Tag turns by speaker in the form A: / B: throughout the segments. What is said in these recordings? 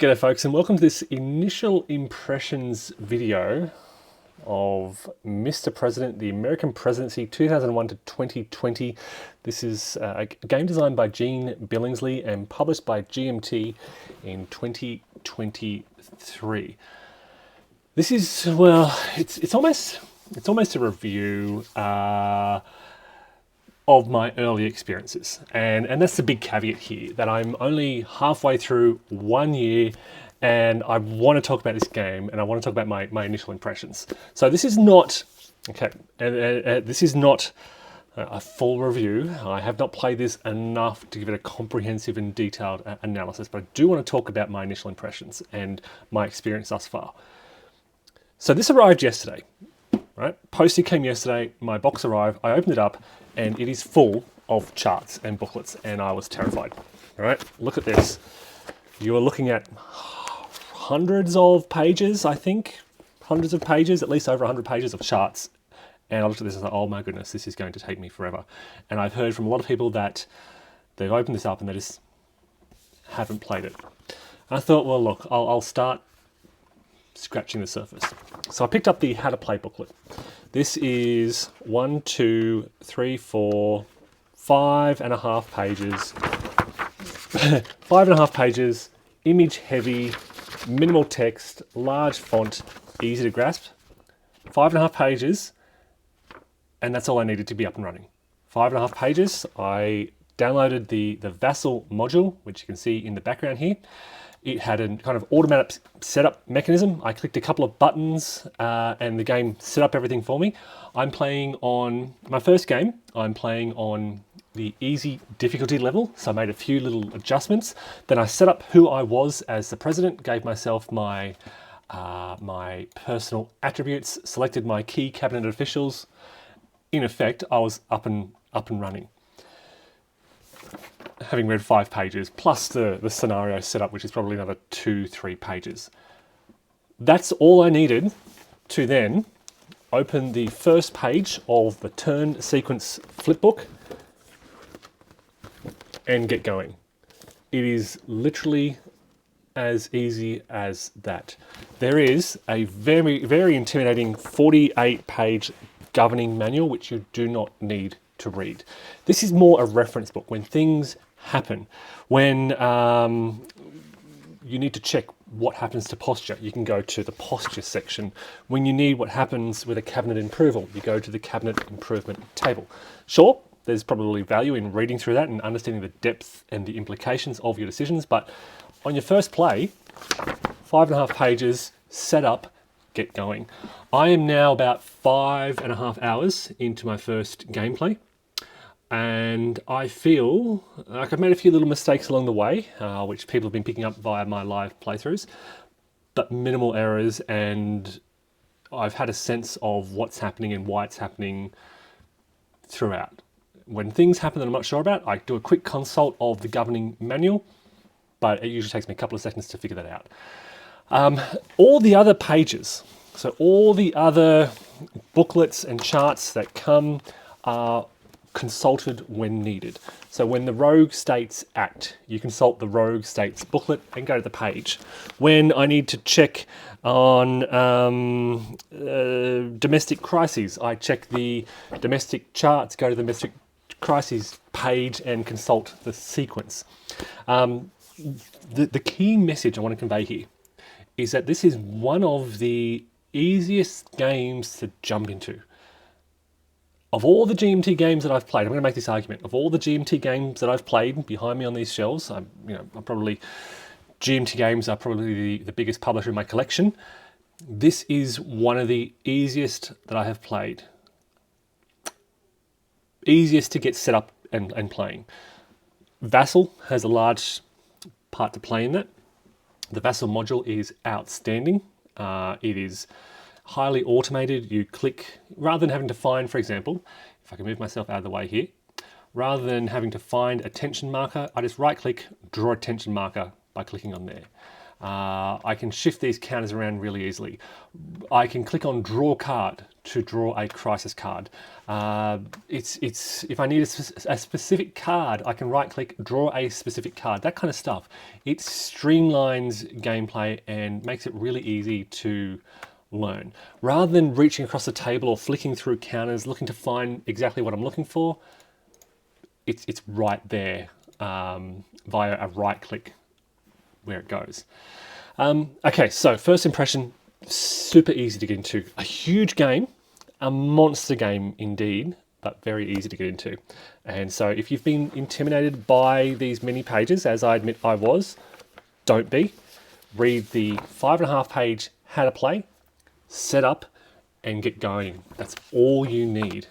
A: G'day folks, and welcome to this initial impressions video of Mr. President, the American Presidency 2001 to 2020. This is a game designed by Gene Billingsley and published by GMT in 2023. This is, well, it's almost a review of my early experiences. And that's the big caveat here, that I'm only halfway through 1 year and I want to talk about this game and I want to talk about my initial impressions. So this is not, this is not a full review. I have not played this enough to give it a comprehensive and detailed analysis, but I do want to talk about my initial impressions and my experience thus far. So this arrived yesterday. Right? Postie came yesterday, my box arrived, I opened it up, and it is full of charts and booklets, and I was terrified. All right, look at this. You are looking at hundreds of pages, I think, hundreds of pages, at least over 100 pages of charts. And I looked at this and thought, oh my goodness, this is going to take me forever. And I've heard from a lot of people that they've opened this up and they just haven't played it. And I thought, well, look, I'll start scratching the surface. So I picked up the How to Play booklet. This is 5.5 pages. 5.5 pages, image heavy, minimal text, large font, easy to grasp. 5.5 pages, and that's all I needed to be up and running. 5.5 pages. I downloaded the Vassal module, which you can see in the background here. It had a kind of automatic setup mechanism. I clicked a couple of buttons and the game set up everything for me. I'm playing on my first game. I'm playing on the easy difficulty level. So I made a few little adjustments. Then I set up who I was as the president, gave myself my personal attributes, selected my key cabinet officials. In effect, I was up and running, having read 5 pages, plus the scenario setup, which is probably another 2-3 pages. That's all I needed to then open the first page of the turn sequence flipbook and get going. It is literally as easy as that. There is a very, very intimidating 48-page governing manual, which you do not need to read. This is more a reference book. When things happen, when you need to check what happens to posture, you can go to the posture section. When you need what happens with a cabinet improval, you go to the cabinet improvement table. Sure, there's probably value in reading through that and understanding the depth and the implications of your decisions, but on your first play, 5.5 pages, set up, get going. I am now about 5.5 hours into my first gameplay. And I feel like I've made a few little mistakes along the way, which people have been picking up via my live playthroughs, but minimal errors, and I've had a sense of what's happening and why it's happening throughout. When things happen that I'm not sure about, I do a quick consult of the governing manual, but it usually takes me a couple of seconds to figure that out. All the other pages, so all the other booklets and charts that come are consulted when needed. So when the rogue states act, you consult the rogue states booklet and go to the page. When I need to check on domestic crises, I check the domestic charts, go to the domestic crises page and consult the sequence. The key message I want to convey here is that this is one of the easiest games to jump into. Of all the GMT games that I've played, I'm going to make this argument. Of all the GMT games that I've played behind me on these shelves, GMT Games are probably the biggest publisher in my collection. This is one of the easiest that I have played. Easiest to get set up and playing. Vassal has a large part to play in that. The Vassal module is outstanding. It is highly automated. You click, rather than having to find, for example, if I can move myself out of the way here, rather than having to find a tension marker, I just right click, draw a tension marker by clicking on there. I can shift these counters around really easily. I can click on draw card to draw a crisis card. It's if I need a specific card, I can right click, draw a specific card, that kind of stuff. It streamlines gameplay and makes it really easy to learn. Rather than reaching across the table or flicking through counters, looking to find exactly what I'm looking for, it's right there via a right click where it goes. Okay, so first impression, super easy to get into. A huge game, a monster game indeed, but very easy to get into. And so if you've been intimidated by these mini pages, as I admit I was, don't be. Read the 5.5 page how to play, set up, and get going. That's all you need.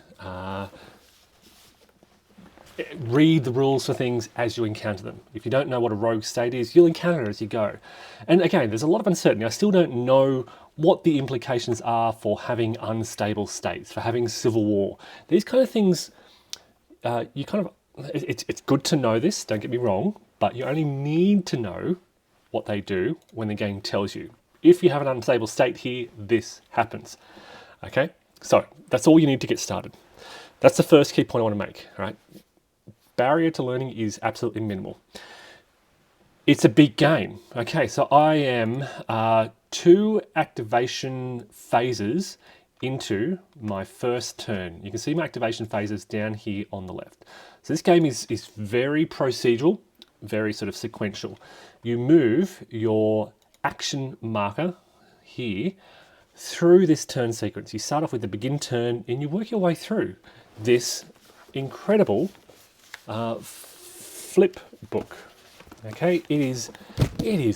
A: Read the rules for things as you encounter them. If you don't know what a rogue state is, you'll encounter it as you go. And again, there's a lot of uncertainty. I still don't know what the implications are for having unstable states, for having civil war. These kind of things, it's good to know this, don't get me wrong, but you only need to know what they do when the game tells you. If you have an unstable state here, this happens. Okay, so that's all you need to get started. That's the first key point I want to make, right? Barrier to learning is absolutely minimal. It's a big game. Okay, so I am 2 activation phases into my first turn. You can see my activation phases down here on the left. So this game is very procedural, very sort of sequential. You move your action marker here through this turn sequence. You start off with the begin turn and you work your way through this incredible flip book. Okay, it is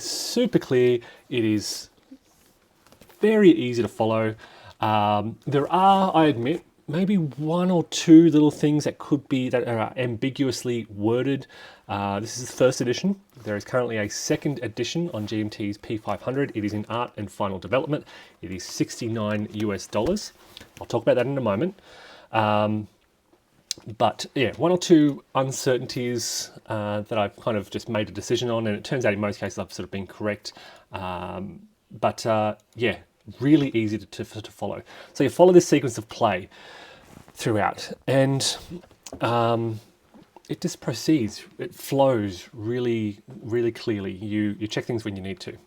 A: super clear. It is very easy to follow. There are, I admit, maybe 1 or 2 little things that are ambiguously worded. This is the first edition. There is currently a second edition on GMT's P500. It is in art and final development. It is $69 US. I'll talk about that in a moment. But yeah, 1 or 2 uncertainties that I've kind of just made a decision on, and it turns out in most cases I've sort of been correct. Yeah, really easy to follow. So you follow this sequence of play throughout, and it just proceeds. It flows really, really clearly. You check things when you need to.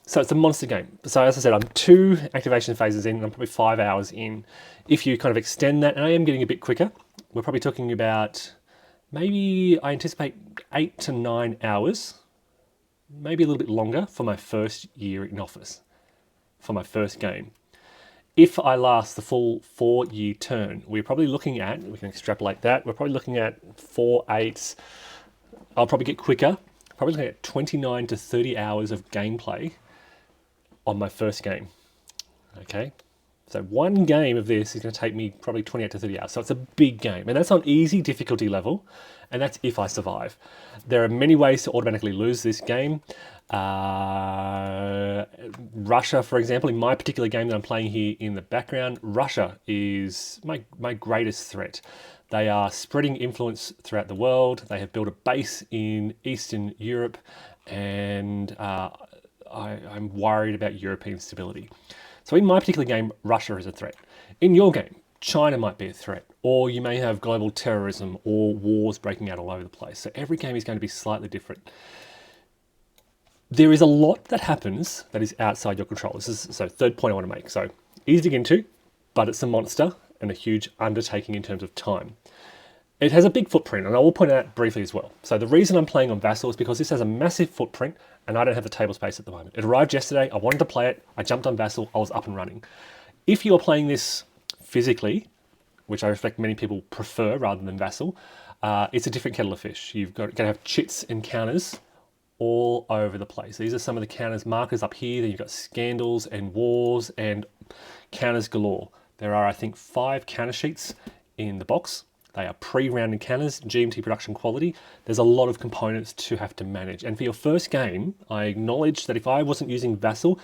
A: So it's a monster game. So as I said, I'm 2 activation phases in, I'm probably 5 hours in. If you kind of extend that, and I am getting a bit quicker, we're probably talking about maybe, I anticipate 8 to 9 hours, maybe a little bit longer for my first year in office, for my first game. If I last the full 4-year turn, we're probably looking at, we can extrapolate that, we're probably looking at 4 8s, I'll probably get quicker, probably looking at 29 to 30 hours of gameplay on my first game. Okay, so 1 game of this is going to take me probably 28 to 30 hours. So it's a big game, and that's on easy difficulty level, and that's if I survive. There are many ways to automatically lose this game. Russia, for example, in my particular game that I'm playing here in the background, Russia is my greatest threat. They are spreading influence throughout the world. They have built a base in Eastern Europe, and I'm worried about European stability. So in my particular game, Russia is a threat. In your game, China might be a threat, or you may have global terrorism or wars breaking out all over the place. So every game is going to be slightly different. There is a lot that happens that is outside your control. This is so third point I want to make. So easy to get into, but it's a monster and a huge undertaking in terms of time. It has a big footprint, and I will point it out briefly as well. So the reason I'm playing on Vassal is because this has a massive footprint, and I don't have the table space at the moment. It arrived yesterday, I wanted to play it, I jumped on Vassal, I was up and running. If you are playing this physically, which I respect many people prefer rather than Vassal, it's a different kettle of fish. You've got to have chits and counters all over the place. These are some of the counters markers up here. Then you've got scandals and wars and counters galore. There are, I think, 5 counter sheets in the box. They are pre-rounded counters, GMT production quality. There's a lot of components to have to manage. And for your first game, I acknowledge that if I wasn't using Vassal,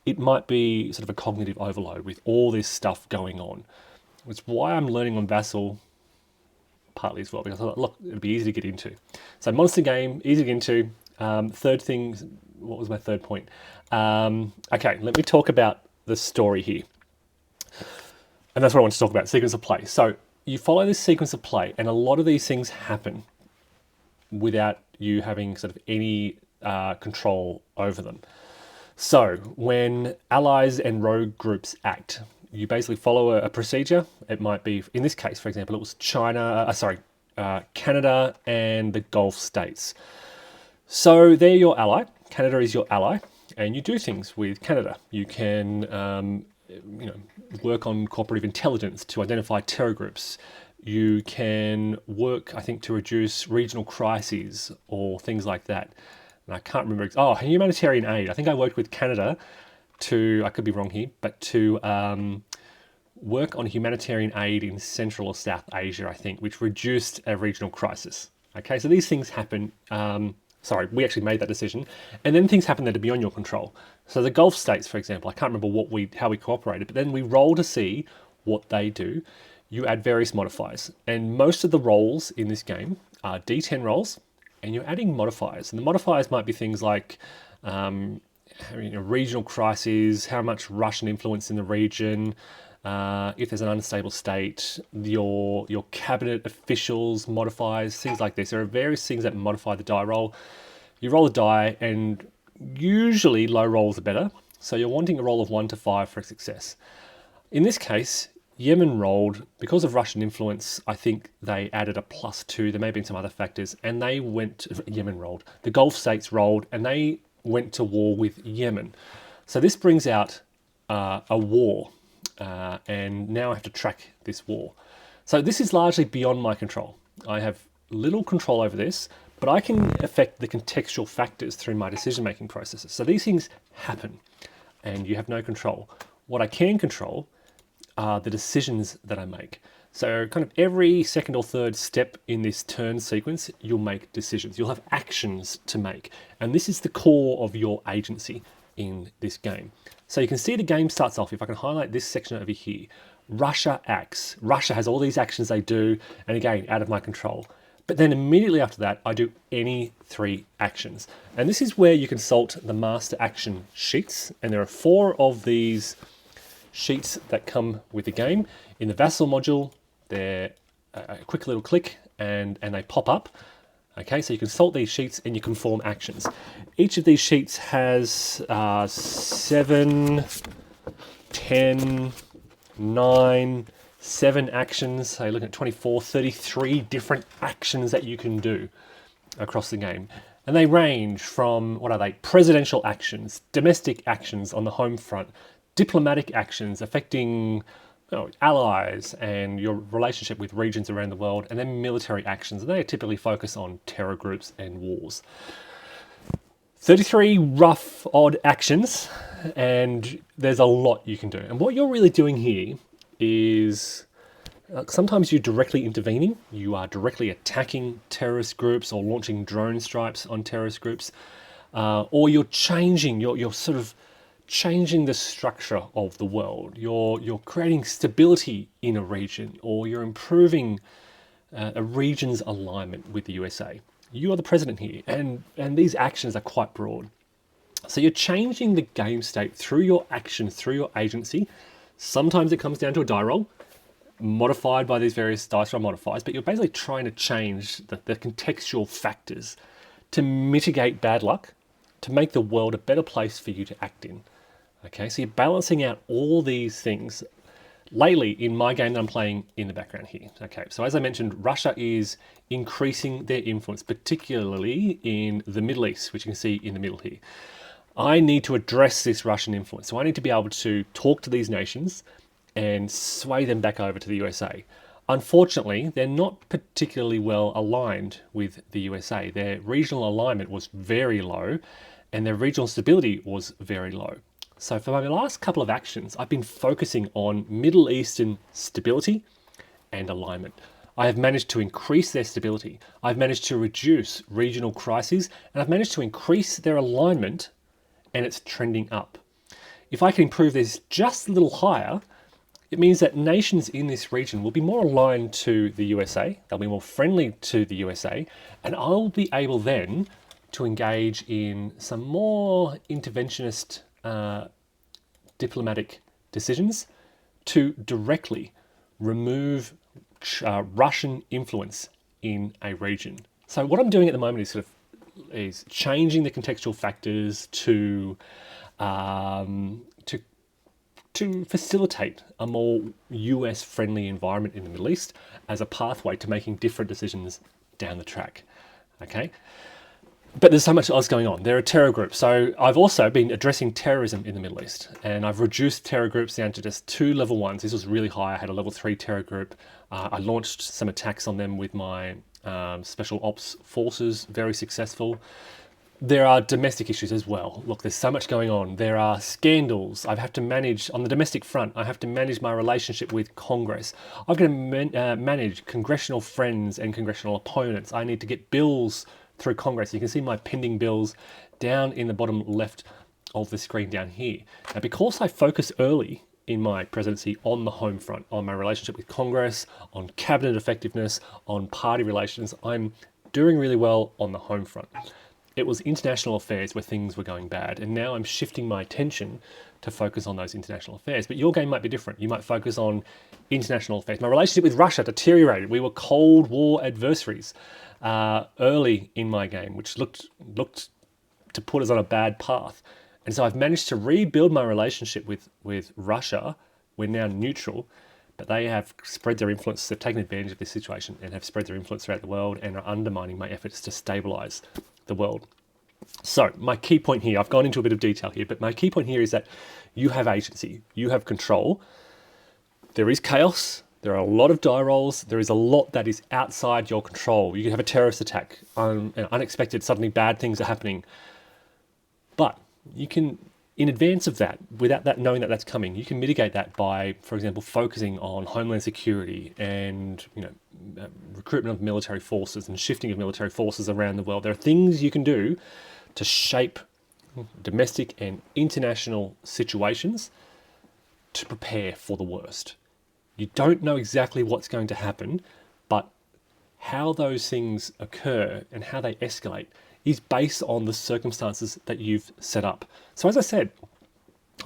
A: it might be sort of a cognitive overload with all this stuff going on. It's why I'm learning on Vassal partly as well, because I thought, look, it'll be easy to get into. So monster game, easy to get into. Third thing, what was my third point? Okay, let me talk about the story here. And that's what I want to talk about, sequence of play. So you follow this sequence of play, and a lot of these things happen without you having sort of any control over them. So when allies and rogue groups act, you basically follow a procedure. It might be, in this case, for example, it was Canada and the Gulf states. So they're your ally. Canada is your ally, and you do things with Canada. You can work on cooperative intelligence to identify terror groups. You can work, I think, to reduce regional crises or things like that. And I can't remember. Oh, humanitarian aid. I think I worked with Canada to, I could be wrong here, but to work on humanitarian aid in Central or South Asia, I think, which reduced a regional crisis. Okay, so these things happen. Sorry, we actually made that decision. And then things happen that are beyond your control. So the Gulf states, for example, I can't remember how we cooperated, but then we roll to see what they do. You add various modifiers. And most of the rolls in this game are D10 rolls, and you're adding modifiers. And the modifiers might be things like regional crises, how much Russian influence in the region, if there's an unstable state, your cabinet officials modifiers, things like this. There are various things that modify the die roll. You roll a die, and usually low rolls are better. So you're wanting a roll of 1 to 5 for a success. In this case, Yemen rolled, because of Russian influence, I think they added a +2. There may have been some other factors, and they Yemen rolled. The Gulf states rolled, and they went to war with Yemen. So this brings out a war, and now I have to track this war. So this is largely beyond my control. I have little control over this, but I can affect the contextual factors through my decision-making processes. So these things happen, and you have no control. What I can control are the decisions that I make. So kind of every second or third step in this turn sequence, you'll make decisions. You'll have actions to make. And this is the core of your agency in this game. So you can see the game starts off, if I can highlight this section over here, Russia acts. Russia has all these actions they do, and again, out of my control. But then immediately after that, I do any 3 actions. And this is where you consult the master action sheets. And there are 4 of these sheets that come with the game. In the vassal module, they're a quick little click and they pop up. Okay, so you consult these sheets and you can form actions. Each of these sheets has 7, 10, 9, 7 actions. So you're looking at 24, 33 different actions that you can do across the game. And they range from, what are they? Presidential actions, domestic actions on the home front, diplomatic actions affecting allies and your relationship with regions around the world, and then military actions. And they typically focus on terror groups and wars. 33 rough, odd actions, and there's a lot you can do. And what you're really doing here is sometimes you're directly intervening. You are directly attacking terrorist groups or launching drone strikes on terrorist groups, or you're changing, you're sort of changing the structure of the world. You're creating stability in a region, or you're improving a region's alignment with the USA. You are the president here, and these actions are quite broad. So you're changing the game state through your actions, through your agency. Sometimes it comes down to a die roll, modified by these various dice roll modifiers, but you're basically trying to change the contextual factors to mitigate bad luck, to make the world a better place for you to act in. Okay, so you're balancing out all these things. Lately, in my game that I'm playing in the background here. Okay, so as I mentioned, Russia is increasing their influence, particularly in the Middle East, which you can see in the middle here. I need to address this Russian influence. So I need to be able to talk to these nations and sway them back over to the USA. Unfortunately, they're not particularly well aligned with the USA. Their regional alignment was very low, and their regional stability was very low. So for my last couple of actions, I've been focusing on Middle Eastern stability and alignment. I have managed to increase their stability. I've managed to reduce regional crises, and I've managed to increase their alignment, and it's trending up. If I can improve this just a little higher, it means that nations in this region will be more aligned to the USA, they'll be more friendly to the USA, and I'll be able then to engage in some more interventionist diplomatic decisions to directly remove Russian influence in a region. So what I'm doing at the moment is changing the contextual factors to facilitate a more US friendly environment in the Middle East as a pathway to making different decisions down the track. Okay. But there's so much else going on. There are terror groups. So I've also been addressing terrorism in the Middle East, and I've reduced terror groups down to just 2 level 1s. This was really high. I had a level 3 terror group. I launched some attacks on them with my special ops forces, very successful. There are domestic issues as well. Look, there's so much going on. There are scandals. I have to manage, on the domestic front, I have to manage my relationship with Congress. I've got to manage congressional friends and congressional opponents. I need to get bills through Congress. You can see my pending bills down in the bottom left of the screen down here. Now, because I focus early in my presidency on the home front, on my relationship with Congress, on cabinet effectiveness, on party relations, I'm doing really well on the home front. It was international affairs where things were going bad, and now I'm shifting my attention to focus on those international affairs. But your game might be different. You might focus on international affairs. My relationship with Russia deteriorated. We were Cold War adversaries early in my game, which looked to put us on a bad path. And so I've managed to rebuild my relationship with Russia. We're now neutral, but they have spread their influence. They've taken advantage of this situation and have spread their influence throughout the world and are undermining my efforts to stabilize the world. So my key point here, I've gone into a bit of detail here, but my key point here is that you have agency, you have control. There is chaos. There are a lot of die rolls. There is a lot that is outside your control. You can have a terrorist attack, unexpected, suddenly bad things are happening. But you can, in advance of that, without that knowing that that's coming, you can mitigate that by, for example, focusing on homeland security and recruitment of military forces and shifting of military forces around the world. There are things you can do to shape domestic and international situations to prepare for the worst. You don't know exactly what's going to happen, but how those things occur and how they escalate is based on the circumstances that you've set up. So as I said,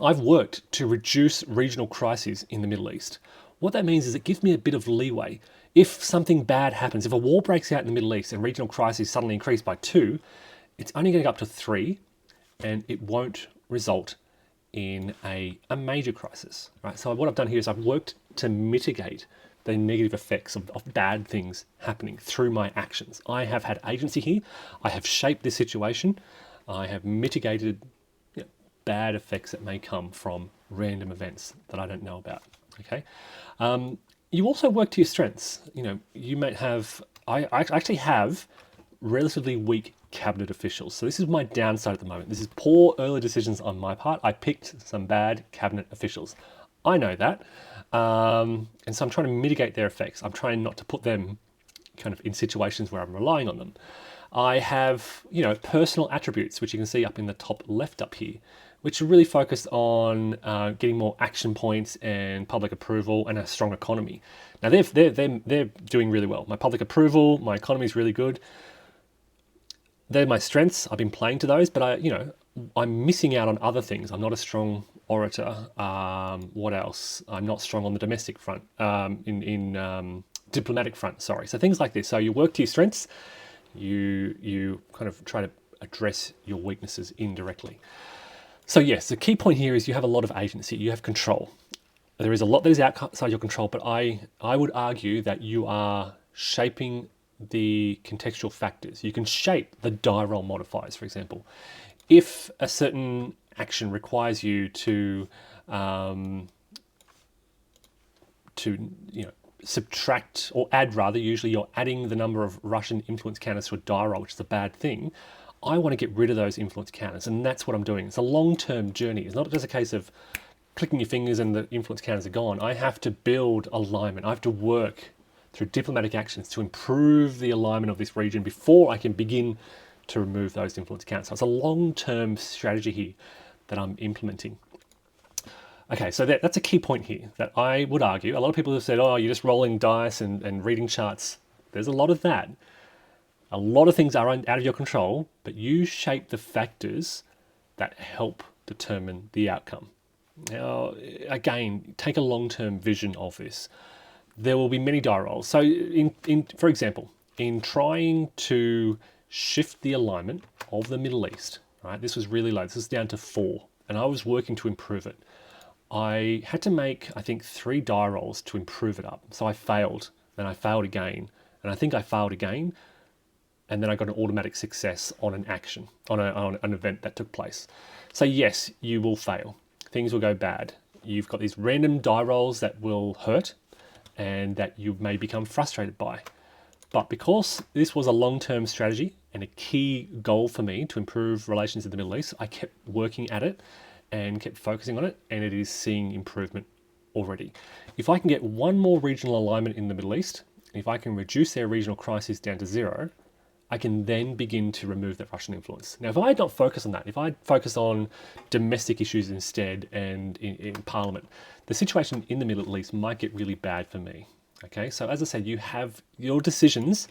A: I've worked to reduce regional crises in the Middle East. What that means is it gives me a bit of leeway. If something bad happens, if a war breaks out in the Middle East and regional crises suddenly increase by 2, it's only going to go up to 3, and it won't result in a major crisis, right? So what I've done here is I've worked to mitigate the negative effects of bad things happening through my actions. I have had agency here. I have shaped this situation. I have mitigated bad effects that may come from random events that I don't know about, okay? You also work to your strengths. You might have, I actually have relatively weak cabinet officials. So this is my downside at the moment. This is poor early decisions on my part. I picked some bad cabinet officials. I know that. And so I'm trying to mitigate their effects. I'm trying not to put them kind of in situations where I'm relying on them. I have, personal attributes, which you can see up in the top left up here, which are really focused on getting more action points and public approval and a strong economy. Now they're doing really well. My public approval, my economy is really good. They're my strengths. I've been playing to those, but I'm missing out on other things. I'm not a strong orator. What else? I'm not strong on the domestic front, in diplomatic front, sorry. So things like this. So you work to your strengths, you kind of try to address your weaknesses indirectly. So yes, the key point here is you have a lot of agency, you have control. There is a lot that is outside your control, but I would argue that you are shaping the contextual factors. You can shape the die roll modifiers, for example. If a certain action requires you to subtract or add, rather, usually you're adding the number of Russian influence counters to a die roll, which is a bad thing. I want to get rid of those influence counters, and that's what I'm doing. It's a long-term journey. It's not just a case of clicking your fingers and the influence counters are gone. I have to build alignment. I have to work through diplomatic actions to improve the alignment of this region before I can begin to remove those influence counters. So it's a long-term strategy here that I'm implementing. Okay, so that's a key point here that I would argue. A lot of people have said, oh, you're just rolling dice and reading charts. There's a lot of that. A lot of things are out of your control, but you shape the factors that help determine the outcome. Now, again, take a long-term vision of this. There will be many die rolls. So, for example, in trying to shift the alignment of the Middle East, right? This was really low. This was down to 4, and I was working to improve it. I had to make, I think, 3 die rolls to improve it up. So I failed, then I failed again, and I think I failed again, and then I got an automatic success on an action, on an event that took place. So yes, you will fail. Things will go bad. You've got these random die rolls that will hurt and that you may become frustrated by. But because this was a long-term strategy and a key goal for me to improve relations in the Middle East, I kept working at it and kept focusing on it, and it is seeing improvement already. If I can get one more regional alignment in the Middle East, if I can reduce their regional crisis down to 0, I can then begin to remove that Russian influence. Now, if I don't focus on that, if I focus on domestic issues instead and in Parliament, the situation in the Middle East might get really bad for me. Okay, so as I said, you have your decisions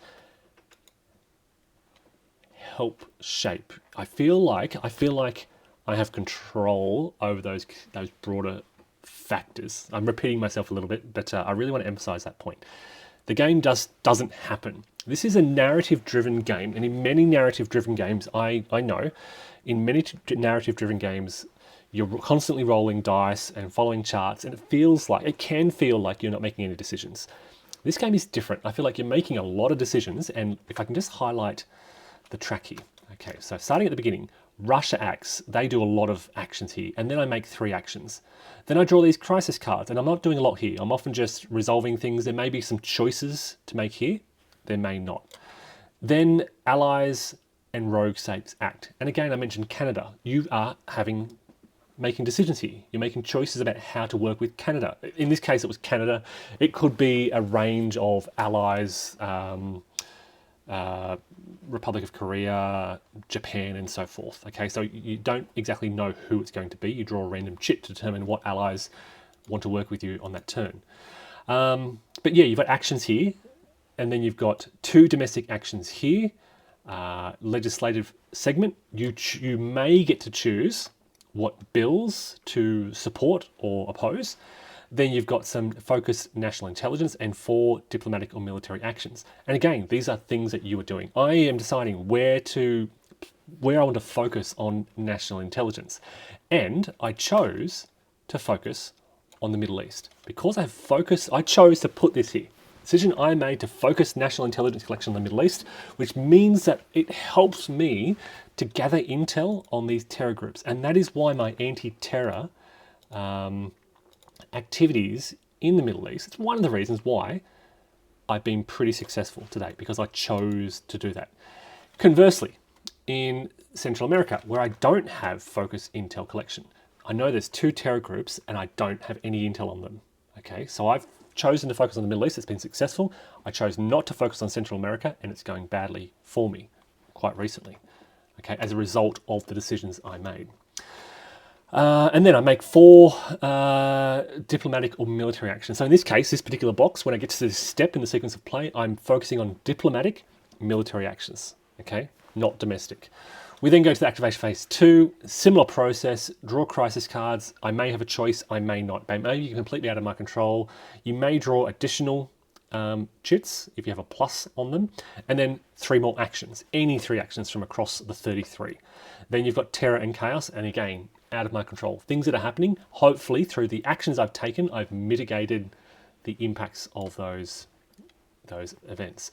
A: help shape. I feel like I have control over those broader factors. I'm repeating myself a little bit, but I really want to emphasize that point. The game doesn't happen. This is a narrative-driven game, and in many narrative-driven games, I know, in many narrative-driven games, you're constantly rolling dice and following charts, and it can feel like you're not making any decisions. This game is different. I feel like you're making a lot of decisions, and if I can just highlight the track here. Okay, so starting at the beginning, Russia acts. They do a lot of actions here, and then I make 3 actions. Then I draw these crisis cards, and I'm not doing a lot here. I'm often just resolving things. There may be some choices to make here. There may not. Then allies and rogue states act. And again, I mentioned Canada. You are making decisions here. You're making choices about how to work with Canada. In this case, it was Canada. It could be a range of allies, Republic of Korea, Japan, and so forth. Okay, so you don't exactly know who it's going to be. You draw a random chit to determine what allies want to work with you on that turn. But yeah, you've got actions here, and then you've got 2 domestic actions here. Legislative segment, you may get to choose what bills to support or oppose. Then you've got some focused national intelligence and 4 diplomatic or military actions. And again, these are things that you are doing. I am deciding where I want to focus on national intelligence. And I chose to focus on the Middle East. Because I chose to put this here. Decision I made to focus national intelligence collection on the Middle East, which means that it helps me to gather intel on these terror groups. And that is why my anti-terror activities in the Middle East, it's one of the reasons why I've been pretty successful to date, because I chose to do that. Conversely, in Central America, where I don't have focused intel collection, I know there's 2 terror groups and I don't have any intel on them. Okay, so I've chosen to focus on the Middle East. It's been successful. I chose not to focus on Central America, and it's going badly for me quite recently. Okay, as a result of the decisions I made. And then I make 4 diplomatic or military actions. So in this case, this particular box, when I get to this step in the sequence of play, I'm focusing on diplomatic military actions, okay, not domestic. We then go to the activation phase 2, similar process, draw crisis cards. I may have a choice, I may not. They may be completely out of my control. You may draw additional chits if you have a plus on them, and then 3 more actions, any 3 actions from across the 33. Then you've got terror and chaos, and again, out of my control. Things that are happening, hopefully through the actions I've taken, I've mitigated the impacts of those events.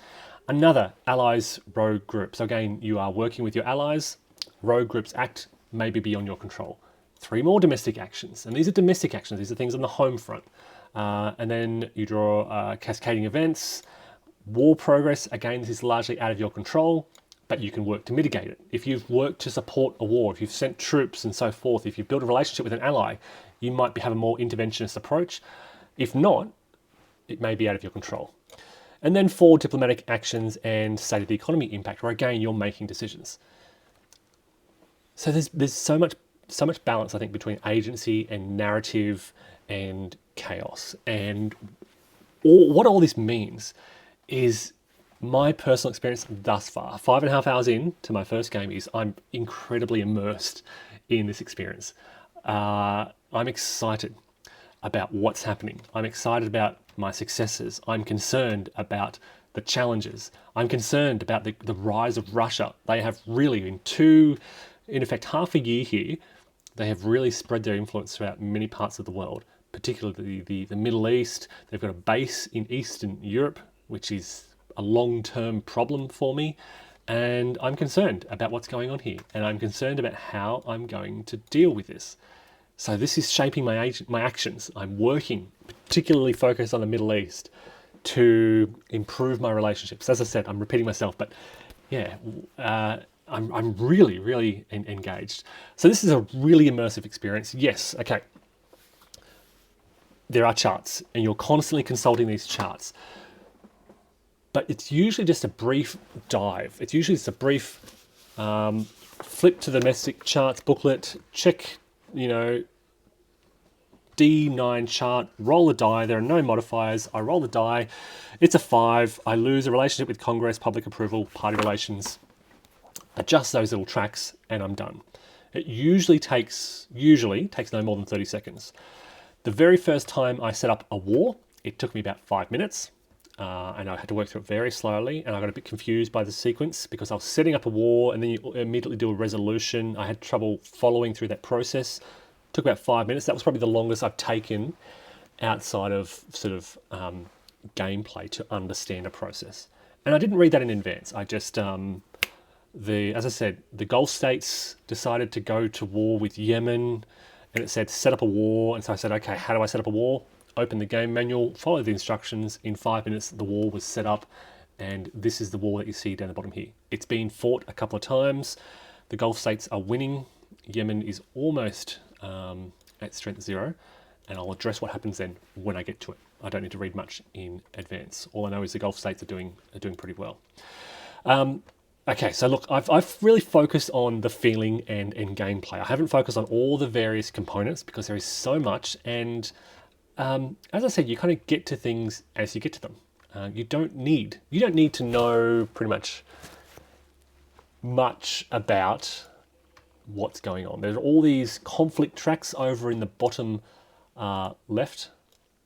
A: Another, allies, rogue groups. So again, you are working with your allies. Rogue groups act maybe beyond your control. 3 more domestic actions, and these are domestic actions. These are things on the home front. And then you draw cascading events. War progress, again, this is largely out of your control, but you can work to mitigate it. If you've worked to support a war, if you've sent troops and so forth, if you've built a relationship with an ally, you might have a more interventionist approach. If not, it may be out of your control. And then 4 diplomatic actions and state of the economy impact, where again, you're making decisions. So there's so much balance, I think, between agency and narrative and chaos. And what all this means is my personal experience thus far, 5.5 hours in to my first game, is I'm incredibly immersed in this experience. I'm excited about what's happening. I'm excited about my successes. I'm concerned about the challenges. I'm concerned about the rise of Russia. They have really, in effect, half a year here, they have really spread their influence throughout many parts of the world, particularly the Middle East. They've got a base in Eastern Europe, which is a long-term problem for me. And I'm concerned about what's going on here. And I'm concerned about how I'm going to deal with this. So this is shaping my actions. I'm working, particularly focused on the Middle East, to improve my relationships. As I said, I'm repeating myself, but yeah, I'm really, really engaged. So this is a really immersive experience. Yes, okay. There are charts, and you're constantly consulting these charts. But it's usually just a brief dive. It's usually just a brief flip to the domestic charts booklet, check, D9 chart, roll the die. There are no modifiers. I roll the die. It's a 5. I lose a relationship with Congress, public approval, party relations. Adjust those little tracks, and I'm done. It usually takes no more than 30 seconds. The very first time I set up a war, it took me about 5 minutes. And I had to work through it very slowly, and I got a bit confused by the sequence because I was setting up a war and then you immediately do a resolution. I had trouble following through that process. It took about 5 minutes. That was probably the longest I've taken outside of sort of gameplay to understand a process. And I didn't read that in advance. I just, as I said, the Gulf states decided to go to war with Yemen, and it said set up a war. And so I said, okay, how do I set up a war? Open the game manual, follow the instructions. In 5 minutes, the war was set up, and this is the war that you see down the bottom here. It's been fought a couple of times. The Gulf states are winning. Yemen is almost at strength 0, and I'll address what happens then when I get to it. I don't need to read much in advance. All I know is the Gulf states are doing pretty well. Okay, so look, I've really focused on the feeling and gameplay. I haven't focused on all the various components because there is so much, and as I said, you kind of get to things as you get to them. You don't need to know pretty much about what's going on. There's all these conflict tracks over in the bottom left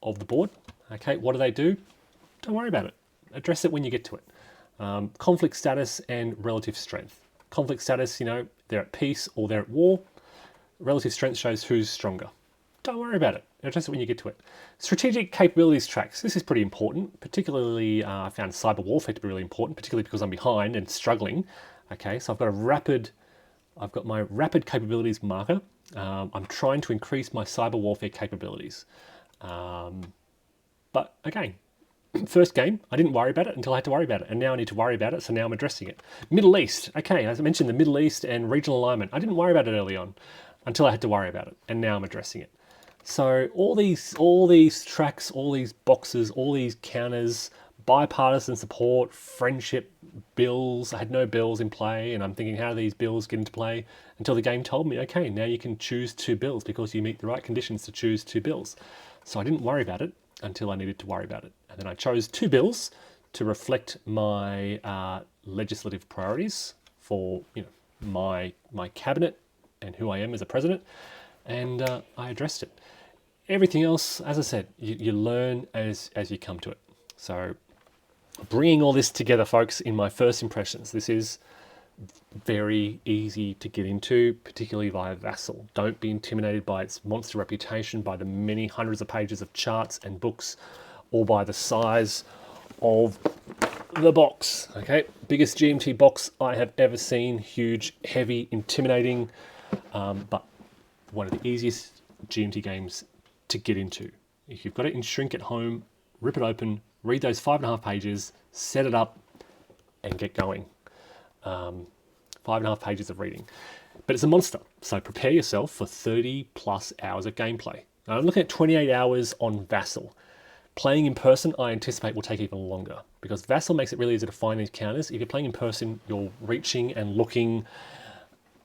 A: of the board. Okay, what do? Don't worry about it. Address it when you get to it. Conflict status and relative strength. Conflict status, they're at peace or they're at war. Relative strength shows who's stronger. Don't worry about it. Address it when you get to it. Strategic capabilities tracks. This is pretty important. Particularly, I found cyber warfare to be really important, particularly because I'm behind and struggling. Okay, so I've got my rapid capabilities marker. I'm trying to increase my cyber warfare capabilities. But again, first game, I didn't worry about it until I had to worry about it. And now I need to worry about it, so now I'm addressing it. Middle East. Okay, as I mentioned, the Middle East and regional alignment. I didn't worry about it early on until I had to worry about it. And now I'm addressing it. So all these tracks, all these boxes, all these counters, bipartisan support, friendship, bills. I had no bills in play, and I'm thinking, how do these bills get into play? Until the game told me, okay, now you can choose 2 bills because you meet the right conditions to choose 2 bills. So I didn't worry about it until I needed to worry about it. And then I chose 2 bills to reflect my legislative priorities for my cabinet and who I am as a president, and I addressed it. Everything else, as I said, you learn as you come to it. So bringing all this together, folks, in my first impressions, this is very easy to get into, particularly via Vassal. Don't be intimidated by its monster reputation, by the many hundreds of pages of charts and books, or by the size of the box. Okay, biggest GMT box I have ever seen. Huge, heavy, intimidating, but one of the easiest GMT games to get into. If you've got it in shrink at home, rip it open, read those 5.5 pages, set it up, and get going. 5.5 pages of reading. But it's a monster, so prepare yourself for 30 plus hours of gameplay. Now, I'm looking at 28 hours on Vassal. Playing in person, I anticipate will take even longer, because Vassal makes it really easy to find these counters. If you're playing in person, you're reaching and looking.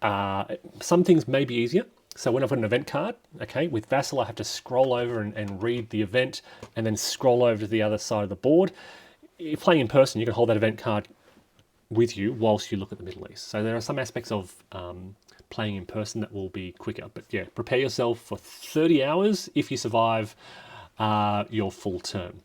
A: Some things may be easier. So when I've got an event card, okay, with Vassal, I have to scroll over and read the event and then scroll over to the other side of the board. if playing in person, you can hold that event card with you whilst you look at the Middle East. So there are some aspects of playing in person that will be quicker. But yeah, prepare yourself for 30 hours if you survive your full term.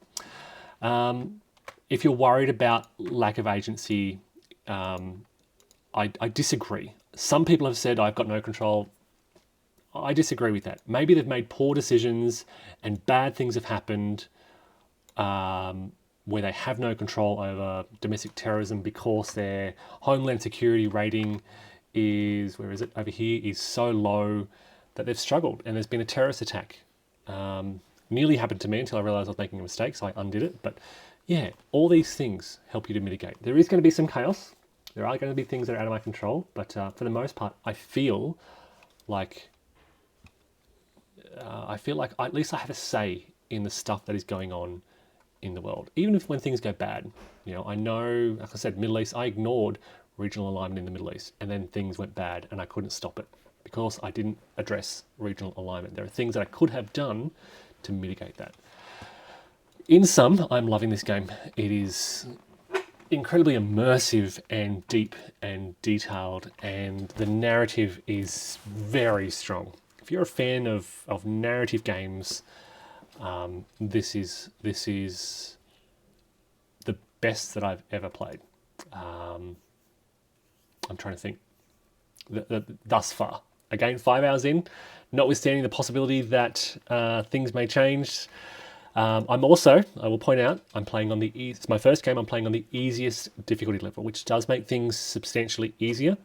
A: If you're worried about lack of agency, I disagree. Some people have said I've got no control. I disagree with that. Maybe they've made poor decisions and bad things have happened where they have no control over domestic terrorism because their Homeland Security rating is, where is it, over here, is so low that they've struggled and there's been a terrorist attack. Nearly happened to me until I realised I was making a mistake, so I undid it. But yeah, all these things help you to mitigate. There is going to be some chaos. There are going to be things that are out of my control, but for the most part, I feel like at least I have a say in the stuff that is going on in the world. Even if when things go bad, I know, like I said, Middle East, I ignored regional alignment in the Middle East, and then things went bad, and I couldn't stop it because I didn't address regional alignment. There are things that I could have done to mitigate that. In sum, I'm loving this game. It is incredibly immersive and deep and detailed, and the narrative is very strong. If you're a fan of narrative games, this is the best that I've ever played. I'm trying to think. Thus far, again, 5 hours in, notwithstanding the possibility that things may change. I will point out, I'm playing on it's my first game, I'm playing on the easiest difficulty level, which does make things substantially easier.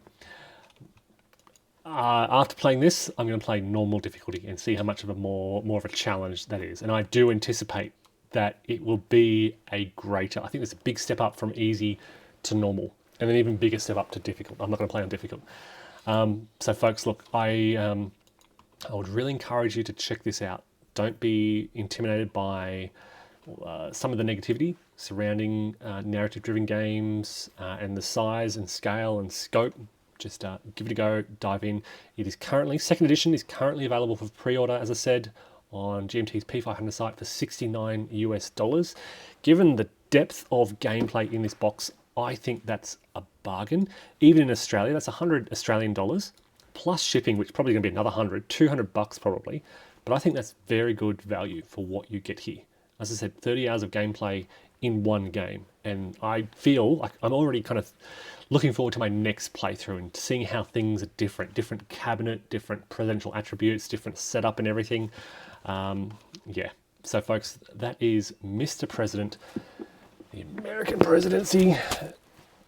A: After playing this, I'm going to play normal difficulty and see how much of a more of a challenge that is. And I do anticipate that it will be a greater, I think there's a big step up from easy to normal, and an even bigger step up to difficult. I'm not going to play on difficult. So folks, look, I would really encourage you to check this out. Don't be intimidated by some of the negativity surrounding narrative-driven games and the size and scale and scope. Just give it a go, dive in. It is currently, second edition is currently available for pre-order, as I said, on GMT's P500 site for $69 US. Given the depth of gameplay in this box, I think that's a bargain. Even in Australia, that's 100 Australian dollars plus shipping, which is probably going to be another 100, 200 bucks probably. But I think that's very good value for what you get here. As I said, 30 hours of gameplay in one game. And I feel like I'm already kind of looking forward to my next playthrough and seeing how things are different cabinet, different presidential attributes, different setup and everything. Yeah, so folks, that is Mr. President, the American presidency,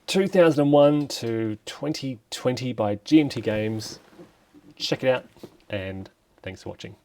A: 2001 to 2020 by GMT Games. Check it out, and thanks for watching.